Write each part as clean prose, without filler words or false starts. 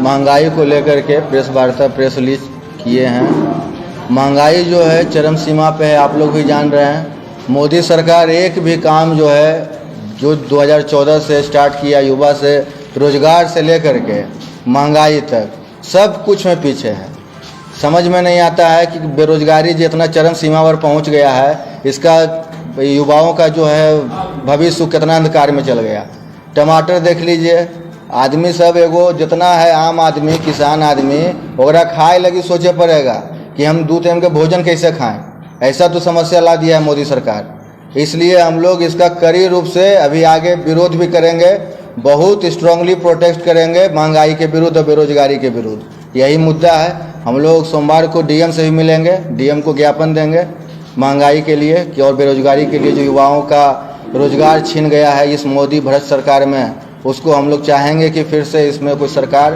महंगाई को लेकर के प्रेस वार्ता प्रेस रिलीज किए हैं। महंगाई जो है चरम सीमा पे है, आप लोग भी जान रहे हैं। मोदी सरकार एक भी काम जो है जो 2014 से स्टार्ट किया, युवा से रोजगार से लेकर के महंगाई तक सब कुछ में पीछे है। समझ में नहीं आता है कि बेरोजगारी जितना चरम सीमा पर पहुंच गया है, इसका युवाओं का जो है भविष्य कितना अंधकार में चल गया। टमाटर देख लीजिए, आदमी सब एगो जितना है आम आदमी, किसान आदमी ओकरा खाए लगी सोचे पड़ेगा कि हम 2 टाइम के भोजन कैसे खाएं। ऐसा तो समस्या ला दिया है मोदी सरकार। इसलिए हम लोग इसका कड़ी रूप से अभी आगे विरोध भी करेंगे, बहुत स्ट्रांगली प्रोटेस्ट करेंगे महंगाई के विरुद्ध और बेरोजगारी के विरुद्ध। यही मुद्दा है। हम लोग सोमवार को डीएम से भी मिलेंगे, डीएम को ज्ञापन देंगे महंगाई के लिए कि और बेरोजगारी के लिए जो युवाओं का रोजगार छीन गया है इस मोदी भ्रष्ट सरकार में, उसको हम लोग चाहेंगे कि फिर से इसमें कोई सरकार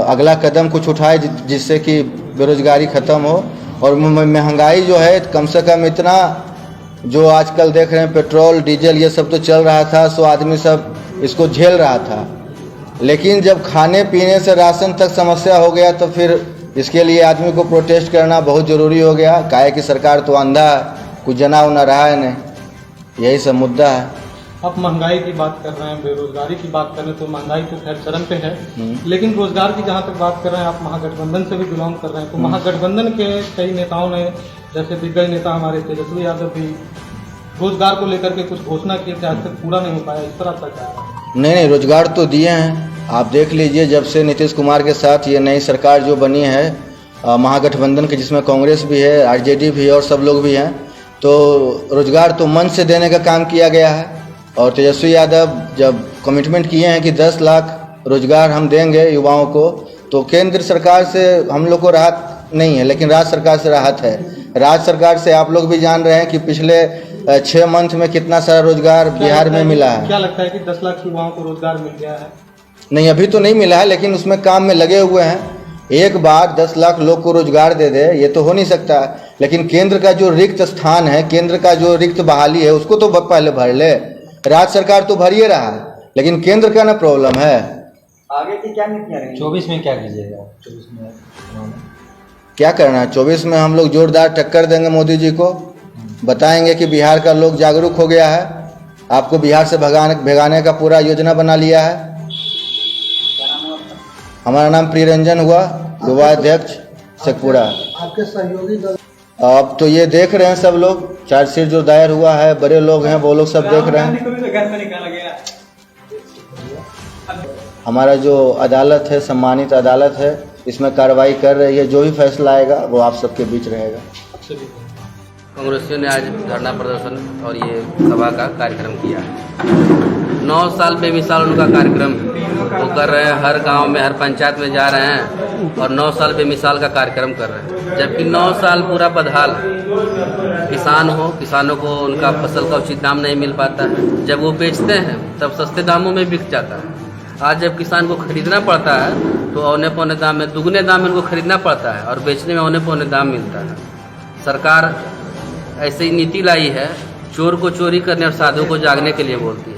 अगला कदम कुछ उठाए जिससे कि बेरोजगारी ख़त्म हो। और महंगाई जो है कम से कम इतना जो आजकल देख रहे हैं पेट्रोल डीजल ये सब तो चल रहा था, सो आदमी सब इसको झेल रहा था। लेकिन जब खाने पीने से राशन तक समस्या हो गया तो फिर इसके लिए आदमी को प्रोटेस्ट करना बहुत ज़रूरी हो गया। काहे कि सरकार तो अंधा है, कुछ जना उना रहा है नहीं। यही सब मुद्दा है। आप महंगाई की बात कर रहे हैं, बेरोजगारी की बात कर रहे हैं, तो महंगाई तो खैर चरम पे है, लेकिन रोजगार की जहाँ तक बात कर रहे हैं, आप महागठबंधन से भी बिलोंग कर रहे हैं, तो महागठबंधन के कई नेताओं ने, जैसे दिग्गज नेता हमारे तेजस्वी यादव भी रोजगार को लेकर के कुछ घोषणा की थी, आज तक पूरा नहीं हो पाया। इस पर आपका क्या है? नहीं, रोजगार तो दिए हैं। आप देख लीजिए, जब से नीतीश कुमार के साथ ये नई सरकार जो बनी है महागठबंधन की, जिसमें कांग्रेस भी है, आरजेडी भी है और सब लोग भी हैं, तो रोजगार तो मन से देने का काम किया गया है। और तेजस्वी यादव जब कमिटमेंट किए हैं कि 10 लाख रोजगार हम देंगे युवाओं को, तो केंद्र सरकार से हम लोग को राहत नहीं है, लेकिन राज्य सरकार से राहत है। राज्य सरकार से आप लोग भी जान रहे हैं कि पिछले 6 मंथ में कितना सारा रोजगार बिहार में मिला है। क्या लगता है कि 10 लाख युवाओं को रोजगार मिल गया है? नहीं, अभी तो नहीं मिला है, लेकिन उसमें काम में लगे हुए हैं। एक बार 10 लाख लोग को रोजगार दे दे ये तो हो नहीं सकता, लेकिन केंद्र का जो रिक्त स्थान है, केंद्र का जो रिक्त बहाली है, उसको तो पहले भर ले। राज्य सरकार तो भर ही रहा है, लेकिन केंद्र का ना प्रॉब्लम है। आगे की क्या नीतियाँ रहेंगी? 24 में क्या कीजिएगा? 24 में क्या करना है? 24 में हम लोग जोरदार टक्कर देंगे मोदी जी को। बताएंगे कि बिहार का लोग जागरूक हो गया है, आपको बिहार से भगाने का पूरा योजना बना लिया है। हमारा नाम प्रियरंजन हुआ, युवा अध्यक्ष शेखपुरा। आपके सहयोगी दल अब तो ये देख रहे हैं सब लोग, चार्जशीट जो दायर हुआ है, बड़े लोग हैं वो लोग सब देख रहे हैं। घर में निकाला गया। हमारा जो अदालत है, सम्मानित अदालत है, इसमें कार्रवाई कर रही है। जो भी फैसला आएगा वो आप सबके बीच रहेगा। कांग्रेसियों ने आज धरना प्रदर्शन और ये सभा का कार्यक्रम किया है। 9 साल बेमिसाल उनका कार्यक्रम वो कर रहे हैं, हर गांव में हर पंचायत में जा रहे हैं और 9 साल बेमिसाल का कार्यक्रम कर रहे हैं। जबकि 9 साल पूरा बदहाल किसान हो, किसानों को उनका फसल का उचित दाम नहीं मिल पाता है। जब वो बेचते हैं तब सस्ते दामों में बिक जाता है। आज जब किसान को खरीदना पड़ता है तो औने पौने दाम में, दुगने दाम में उनको खरीदना पड़ता है और बेचने में औने पौने दाम मिलता है। सरकार ऐसी ही नीति लाई है, चोर को चोरी करने और साधु को जागने के लिए बोलती है।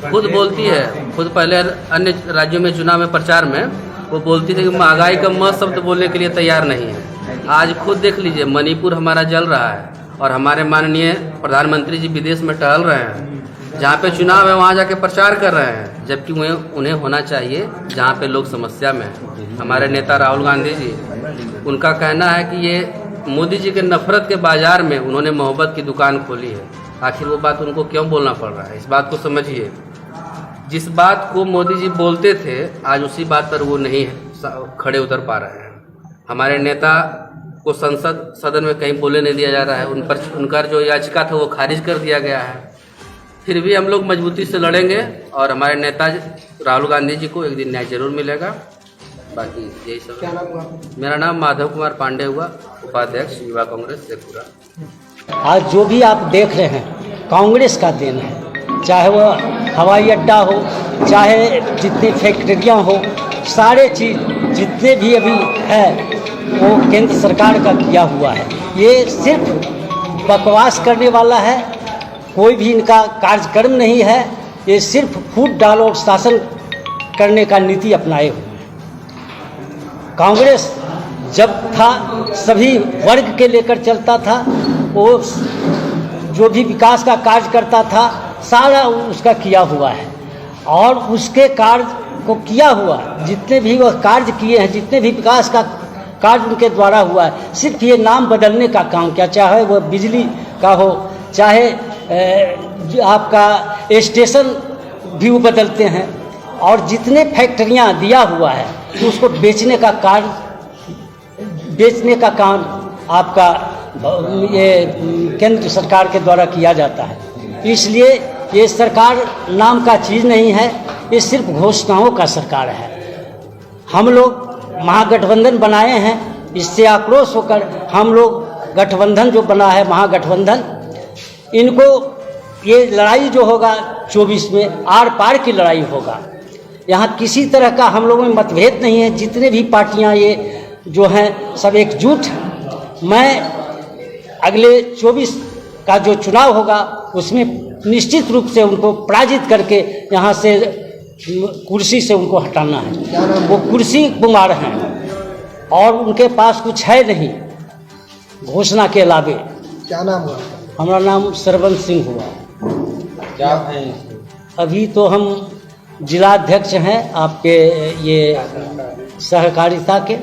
खुद बोलती है, खुद पहले अन्य राज्यों में चुनाव में प्रचार में वो बोलती थी कि महंगाई का म शब्द बोलने के लिए तैयार नहीं है। आज खुद देख लीजिए, मणिपुर हमारा जल रहा है और हमारे माननीय प्रधानमंत्री जी विदेश में टहल रहे हैं। जहाँ पे चुनाव है वहाँ जाके प्रचार कर रहे हैं, जबकि उन्हें होना चाहिए जहाँ पे लोग समस्या में हैं। हमारे नेता राहुल गांधी जी, उनका कहना है कि ये मोदी जी के नफरत के बाजार में उन्होंने मोहब्बत की दुकान खोली है। आखिर वो बात उनको क्यों बोलना पड़ रहा है? इस बात को समझिए। जिस बात को मोदी जी बोलते थे, आज उसी बात पर वो नहीं खड़े उतर पा रहे हैं। हमारे नेता को संसद सदन में कहीं बोले नहीं दिया जा रहा है। उन पर उनका जो याचिका था वो खारिज कर दिया गया है। फिर भी हम लोग मजबूती से लड़ेंगे और हमारे नेता राहुल गांधी जी को एक दिन न्याय जरूर मिलेगा। बाकी यही सब। क्या नाम हुआ? मेरा नाम माधव कुमार पांडे हुआ, उपाध्यक्ष युवा कांग्रेस शेखपुरा। आज जो भी आप देख रहे हैं कांग्रेस का देन है, चाहे वह हवाई अड्डा हो, चाहे जितनी फैक्ट्रियाँ हो, सारे चीज़ जितने भी अभी है वो केंद्र सरकार का किया हुआ है। ये सिर्फ बकवास करने वाला है, कोई भी इनका कार्यक्रम नहीं है। ये सिर्फ फूट डालो और शासन करने का नीति अपनाए हुए हैं। कांग्रेस जब था सभी वर्ग के लेकर चलता था, वो जो भी विकास का कार्य करता था सारा उसका किया हुआ है, और उसके कार्य को किया हुआ जितने भी वह कार्य किए हैं, जितने भी विकास का कार्य उनके द्वारा हुआ है, सिर्फ ये नाम बदलने का काम किया, चाहे वह बिजली का हो, चाहे आपका स्टेशन भी वो बदलते हैं, और जितने फैक्ट्रियां दिया हुआ है तो उसको बेचने का काम आपका ये केंद्र सरकार के द्वारा किया जाता है। इसलिए ये सरकार नाम का चीज़ नहीं है, ये सिर्फ घोषणाओं का सरकार है। हम लोग महागठबंधन बनाए हैं, इससे आक्रोश होकर हम लोग गठबंधन जो बना है महागठबंधन, इनको ये लड़ाई जो होगा 24 में आर पार की लड़ाई होगा। यहाँ किसी तरह का हम लोगों में मतभेद नहीं है, जितने भी पार्टियाँ ये जो हैं सब एकजुट हैं। मैं अगले 24 का जो चुनाव होगा उसमें निश्चित रूप से उनको पराजित करके यहाँ से कुर्सी से उनको हटाना है। वो कुर्सी कुमार हैं और उनके पास कुछ है नहीं घोषणा के अलावे। क्या नाम हुआ? हमारा नाम सरवन सिंह हुआ। क्या है? अभी तो हम जिलाध्यक्ष हैं आपके ये सहकारिता के।